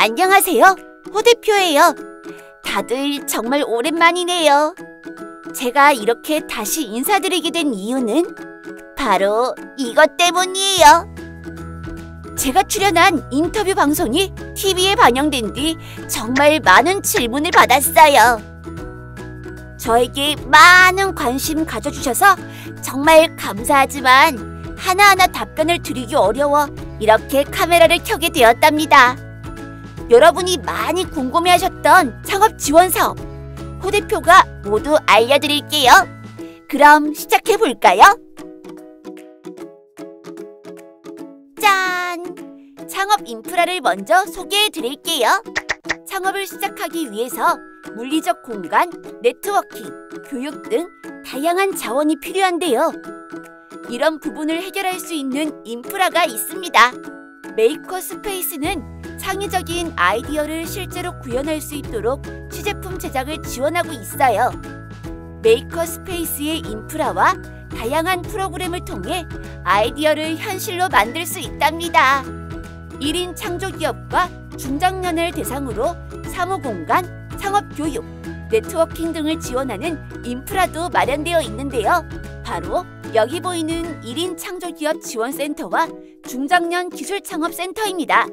안녕하세요. 호 대표예요. 다들 정말 오랜만이네요. 제가 이렇게 다시 인사드리게 된 이유는 바로 이것 때문이에요. 제가 출연한 인터뷰 방송이 TV에 반영된 뒤 정말 많은 질문을 받았어요. 저에게 많은 관심 가져주셔서 정말 감사하지만 하나하나 답변을 드리기 어려워 이렇게 카메라를 켜게 되었답니다. 여러분이 많이 궁금해하셨던 창업 지원 사업, 호 대표가 모두 알려드릴게요. 그럼 시작해볼까요? 짠! 창업 인프라를 먼저 소개해드릴게요. 창업을 시작하기 위해서 물리적 공간, 네트워킹, 교육 등 다양한 자원이 필요한데요. 이런 부분을 해결할 수 있는 인프라가 있습니다. 메이커 스페이스는 창의적인 아이디어를 실제로 구현할 수 있도록 시제품 제작을 지원하고 있어요. 메이커 스페이스의 인프라와 다양한 프로그램을 통해 아이디어를 현실로 만들 수 있답니다. 1인 창조기업과 중장년을 대상으로 사무공간, 창업교육, 네트워킹 등을 지원하는 인프라도 마련되어 있는데요. 바로 여기 보이는 1인 창조기업 지원센터와 중장년 기술창업센터입니다.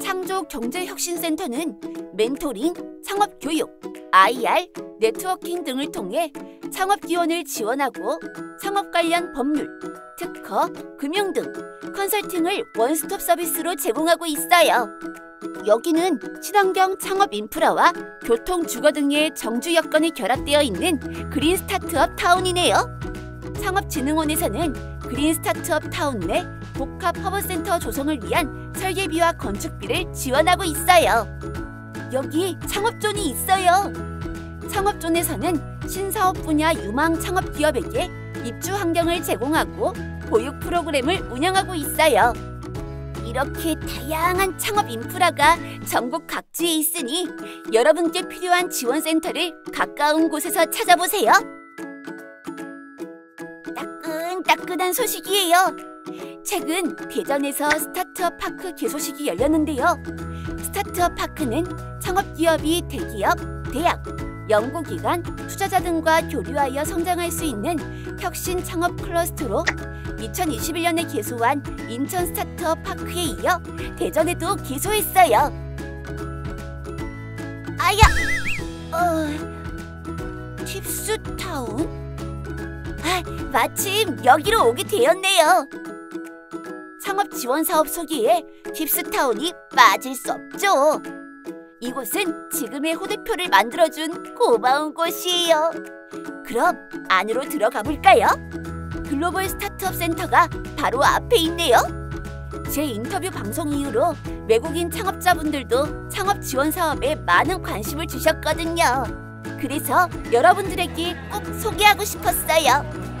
창조경제혁신센터는 멘토링, 창업교육, IR, 네트워킹 등을 통해 창업기원을 지원하고 창업 관련 법률, 특허, 금융 등 컨설팅을 원스톱 서비스로 제공하고 있어요. 여기는 친환경 창업 인프라와 교통, 주거 등의 정주 여건이 결합되어 있는 그린 스타트업 타운이네요. 창업진흥원에서는 그린 스타트업 타운 내 복합 허브센터 조성을 위한 설계비와 건축비를 지원하고 있어요. 여기 창업존이 있어요. 창업존에서는 신사업 분야 유망 창업기업에게 입주 환경을 제공하고 보육 프로그램을 운영하고 있어요. 이렇게 다양한 창업 인프라가 전국 각지에 있으니 여러분께 필요한 지원센터를 가까운 곳에서 찾아보세요. 따끈따끈한 소식이에요. 최근 대전에서 스타트업 파크 개소식이 열렸는데요. 스타트업 파크는 창업기업이 대기업, 대학, 연구기관, 투자자 등과 교류하여 성장할 수 있는 혁신 창업 클러스터로 2021년에 개소한 인천 스타트업 파크에 이어 대전에도 개소했어요. 팁스타운? 마침 여기로 오게 되었네요. 창업 지원 사업 소개에 팁스타운이 빠질 수 없죠. 이곳은 지금의 호 대표를 만들어준 고마운 곳이에요. 그럼 안으로 들어가 볼까요? 글로벌 스타트업 센터가 바로 앞에 있네요. 제 인터뷰 방송 이후로 외국인 창업자분들도 창업 지원 사업에 많은 관심을 주셨거든요. 그래서 여러분들에게 꼭 소개하고 싶었어요.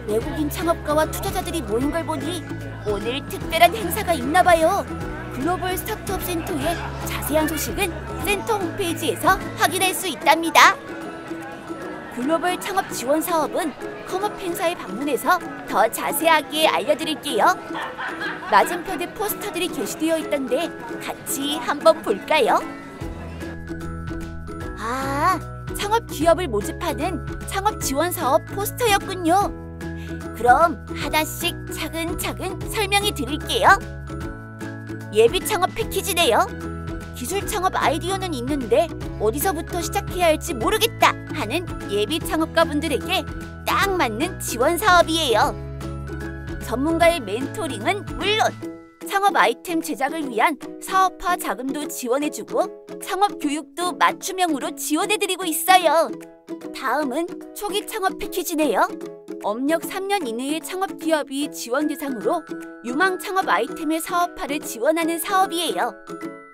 외국인 창업가와 투자자들이 모인 걸 보니 오늘 특별한 행사가 있나 봐요. 글로벌 스타트업 센터의 자세한 소식은 센터 홈페이지에서 확인할 수 있답니다. 글로벌 창업 지원 사업은 컴업 행사에 방문해서 더 자세하게 알려드릴게요. 맞은편에 포스터들이 게시되어 있던데 같이 한번 볼까요? 창업 기업을 모집하는 창업 지원 사업 포스터였군요. 그럼 하나씩 차근차근 설명해 드릴게요. 예비 창업 패키지네요. 기술 창업 아이디어는 있는데 어디서부터 시작해야 할지 모르겠다 하는 예비 창업가분들에게 딱 맞는 지원 사업이에요. 전문가의 멘토링은 물론 창업 아이템 제작을 위한 사업화 자금도 지원해주고 창업 교육도 맞춤형으로 지원해드리고 있어요. 다음은 초기 창업 패키지네요. 업력 3년 이내의 창업기업이 지원 대상으로 유망 창업 아이템의 사업화를 지원하는 사업이에요.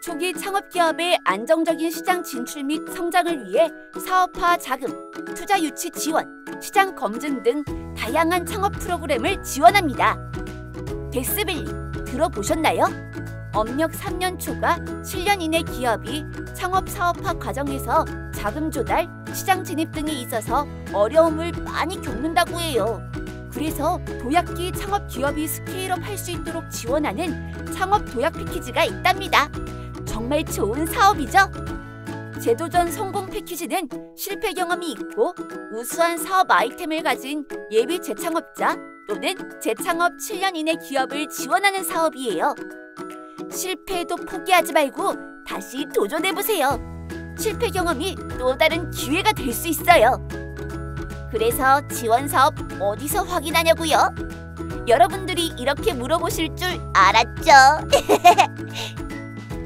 초기 창업기업의 안정적인 시장 진출 및 성장을 위해 사업화 자금, 투자 유치 지원, 시장 검증 등 다양한 창업 프로그램을 지원합니다. 덱스밸리 들어보셨나요? 업력 3년 초과 7년 이내 기업이 창업 사업화 과정에서 자금 조달, 시장 진입 등에 있어서 어려움을 많이 겪는다고 해요. 그래서 도약기 창업 기업이 스케일업 할 수 있도록 지원하는 창업 도약 패키지가 있답니다. 정말 좋은 사업이죠. 재도전 성공 패키지는 실패 경험이 있고 우수한 사업 아이템을 가진 예비 재창업자 또는 재창업 7년 이내 기업을 지원하는 사업이에요. 실패해도 포기하지 말고 다시 도전해보세요. 실패 경험이 또 다른 기회가 될 수 있어요. 그래서 지원 사업 어디서 확인하냐고요? 여러분들이 이렇게 물어보실 줄 알았죠?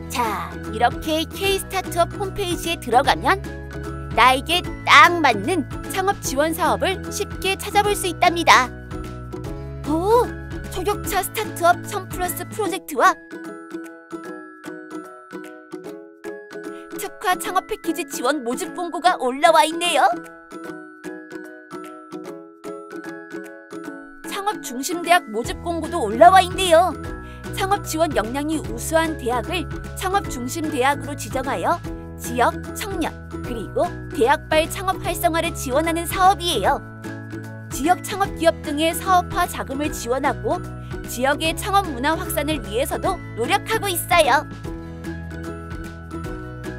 자, 이렇게 K-스타트업 홈페이지에 들어가면 나에게 딱 맞는 창업 지원 사업을 쉽게 찾아볼 수 있답니다. 오, 초격차 스타트업 1000+ 프로젝트와 특화 창업 패키지 지원 모집 공고가 올라와 있네요. 창업 중심 대학 모집 공고도 올라와 있네요. 창업 지원 역량이 우수한 대학을 창업 중심 대학으로 지정하여 지역, 청년, 그리고 대학발 창업 활성화를 지원하는 사업이에요. 지역 창업 기업 등의 사업화 자금을 지원하고 지역의 창업 문화 확산을 위해서도 노력하고 있어요.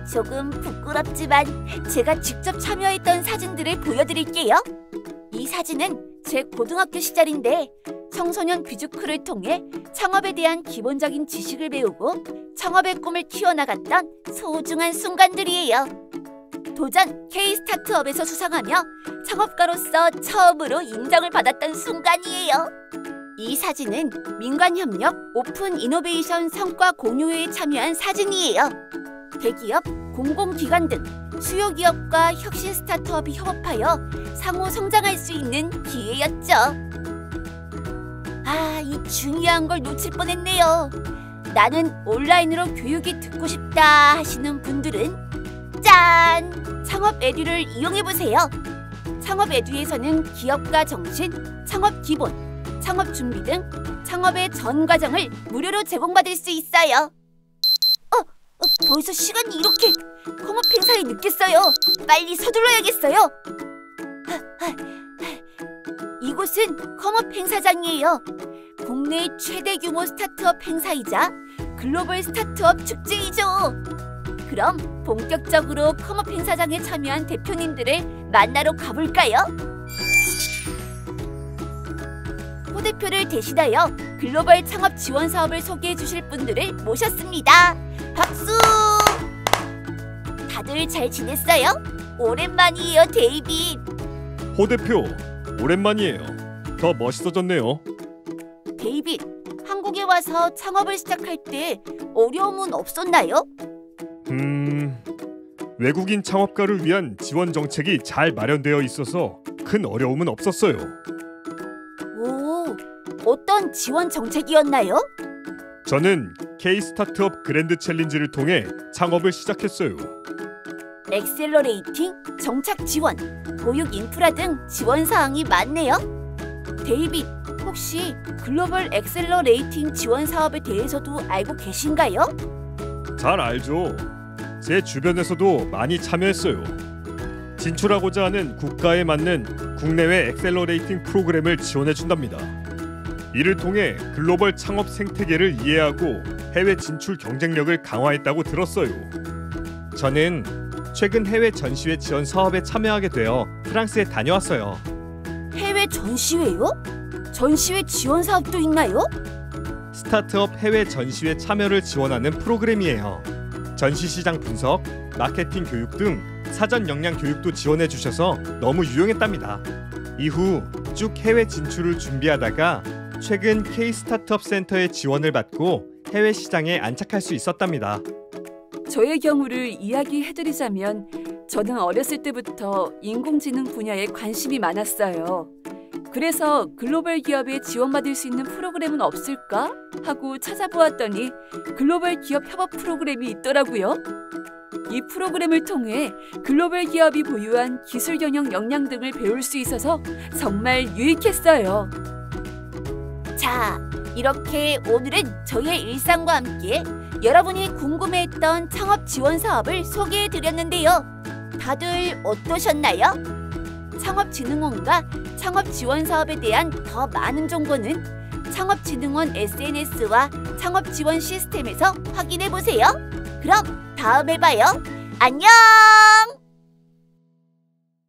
조금 부끄럽지만 제가 직접 참여했던 사진들을 보여드릴게요. 이 사진은 제 고등학교 시절인데 청소년 뮤지컬을 통해 창업에 대한 기본적인 지식을 배우고 창업의 꿈을 키워나갔던 소중한 순간들이에요. 도전 K-스타트업에서 수상하며 창업가로서 처음으로 인정을 받았던 순간이에요. 이 사진은 민관협력 오픈 이노베이션 성과 공유회에 참여한 사진이에요. 대기업, 공공기관 등 수요 기업과 혁신 스타트업이 협업하여 상호 성장할 수 있는 기회였죠. 아, 이 중요한 걸 놓칠 뻔했네요. 나는 온라인으로 교육이 듣고 싶다 하시는 분들은 짠! 창업 에듀를 이용해보세요. 창업 에듀에서는 기업가 정신, 창업 기본, 창업 준비 등 창업의 전 과정을 무료로 제공받을 수 있어요. 벌써 시간이 이렇게 컴업 행사에 늦겠어요. 빨리 서둘러야겠어요. 이곳은 컴업 행사장이에요. 국내 최대 규모 스타트업 행사이자 글로벌 스타트업 축제이죠. 그럼 본격적으로 컴업 행사장에 참여한 대표님들을 만나러 가볼까요? 호 대표를 대신하여 글로벌 창업 지원 사업을 소개해 주실 분들을 모셨습니다. 박수! 다들 잘 지냈어요? 오랜만이에요, 데이빗. 호 대표, 오랜만이에요. 더 멋있어졌네요. 데이빗, 한국에 와서 창업을 시작할 때 어려움은 없었나요? 외국인 창업가를 위한 지원 정책이 잘 마련되어 있어서 큰 어려움은 없었어요. 오, 어떤 지원 정책이었나요? 저는 K-스타트업 그랜드 챌린지를 통해 창업을 시작했어요. 엑셀러레이팅, 정착 지원, 보육 인프라 등 지원 사항이 많네요. 데이빗, 혹시 글로벌 엑셀러레이팅 지원 사업에 대해서도 알고 계신가요? 잘 알죠. 제 주변에서도 많이 참여했어요. 진출하고자 하는 국가에 맞는 국내외 엑셀러레이팅 프로그램을 지원해준답니다. 이를 통해 글로벌 창업 생태계를 이해하고 해외 진출 경쟁력을 강화했다고 들었어요. 저는 최근 해외 전시회 지원 사업에 참여하게 되어 프랑스에 다녀왔어요. 해외 전시회요? 전시회 지원 사업도 있나요? 스타트업 해외 전시회 참여를 지원하는 프로그램이에요. 전시시장 분석, 마케팅 교육 등 사전 역량 교육도 지원해 주셔서 너무 유용했답니다. 이후 쭉 해외 진출을 준비하다가 최근 K-스타트업 센터의 지원을 받고 해외 시장에 안착할 수 있었답니다. 저의 경우를 이야기해드리자면 저는 어렸을 때부터 인공지능 분야에 관심이 많았어요. 그래서 글로벌 기업에 지원받을 수 있는 프로그램은 없을까 하고 찾아보았더니 글로벌 기업 협업 프로그램이 있더라고요. 이 프로그램을 통해 글로벌 기업이 보유한 기술 경영 역량 등을 배울 수 있어서 정말 유익했어요. 자, 이렇게 오늘은 저의 일상과 함께 여러분이 궁금해했던 창업 지원 사업을 소개해드렸는데요. 다들 어떠셨나요? 창업진흥원과 창업 지원 사업에 대한 더 많은 정보는 창업진흥원 SNS와 창업 지원 시스템에서 확인해보세요. 그럼 다음에 봐요. 안녕!